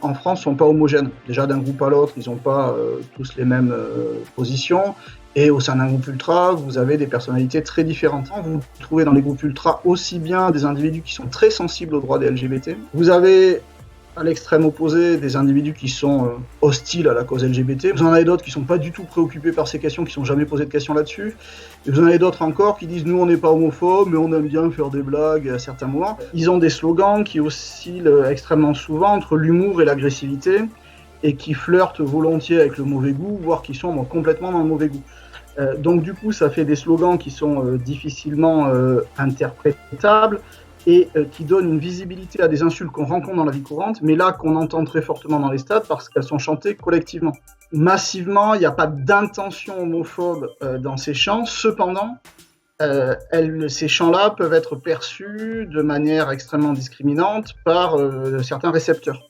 en France ne sont pas homogènes. Déjà d'un groupe à l'autre, ils n'ont pas tous les mêmes positions. Et au sein d'un groupe ultra, vous avez des personnalités très différentes. Vous trouvez dans les groupes ultra aussi bien des individus qui sont très sensibles aux droits des LGBT. Vous avez à l'extrême opposé des individus qui sont hostiles à la cause LGBT. Vous en avez d'autres qui ne sont pas du tout préoccupés par ces questions, qui ne sont jamais posé de questions là-dessus. Et vous en avez d'autres encore qui disent « nous, on n'est pas homophobes, mais on aime bien faire des blagues à certains moments ». Ils ont des slogans qui oscillent extrêmement souvent entre l'humour et l'agressivité et qui flirtent volontiers avec le mauvais goût, voire qui sont complètement dans le mauvais goût. Donc du coup, ça fait des slogans qui sont difficilement interprétables et qui donnent une visibilité à des insultes qu'on rencontre dans la vie courante, mais là qu'on entend très fortement dans les stades parce qu'elles sont chantées collectivement. Massivement, il n'y a pas d'intention homophobe dans ces chants, cependant, ces chants-là peuvent être perçus de manière extrêmement discriminante par certains récepteurs.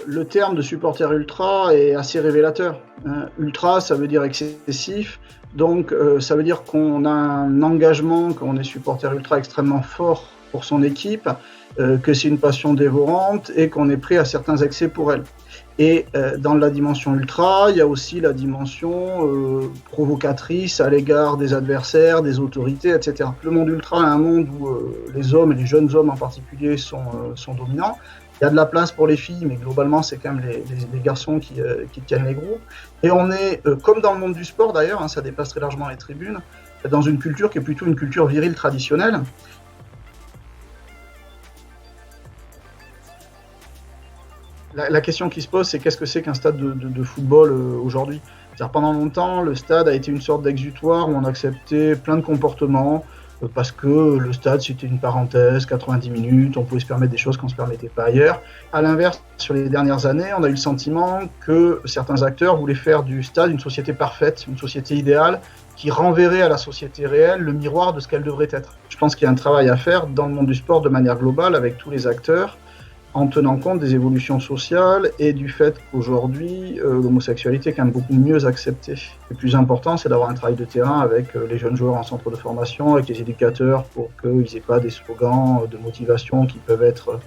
Le terme de supporter ultra est assez révélateur. Ultra, ça veut dire excessif, donc ça veut dire qu'on a un engagement, qu'on est supporter ultra extrêmement fort pour son équipe, que c'est une passion dévorante et qu'on est prêt à certains excès pour elle. Et dans la dimension ultra, il y a aussi la dimension provocatrice à l'égard des adversaires, des autorités, etc. Le monde ultra est un monde où les hommes, et les jeunes hommes en particulier, sont dominants. Il y a de la place pour les filles, mais globalement, c'est quand même les garçons qui tiennent les groupes. Et on est, comme dans le monde du sport d'ailleurs, ça dépasse très largement les tribunes, dans une culture qui est plutôt une culture virile traditionnelle. La question qui se pose, c'est qu'est-ce que c'est qu'un stade de football aujourd'hui ? C'est-à-dire, pendant longtemps, le stade a été une sorte d'exutoire où on acceptait plein de comportements, parce que le stade, c'était une parenthèse, 90 minutes, on pouvait se permettre des choses qu'on ne se permettait pas ailleurs. À l'inverse, sur les dernières années, on a eu le sentiment que certains acteurs voulaient faire du stade une société parfaite, une société idéale, qui renverrait à la société réelle le miroir de ce qu'elle devrait être. Je pense qu'il y a un travail à faire dans le monde du sport de manière globale, avec tous les acteurs, en tenant compte des évolutions sociales et du fait qu'aujourd'hui, l'homosexualité est quand même beaucoup mieux acceptée. Le plus important, c'est d'avoir un travail de terrain avec les jeunes joueurs en centre de formation, avec les éducateurs, pour qu'ils n'aient pas des slogans de motivation qui peuvent être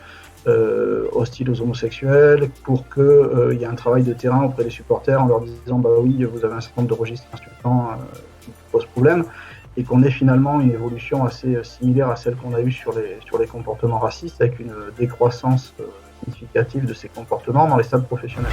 hostiles aux homosexuels, pour qu'il y ait un travail de terrain auprès des supporters en leur disant « bah oui, vous avez un certain nombre de registres insultants qui posent problème ». Et qu'on ait finalement une évolution assez similaire à celle qu'on a eue sur les comportements racistes, avec une décroissance significative de ces comportements dans les stades professionnels.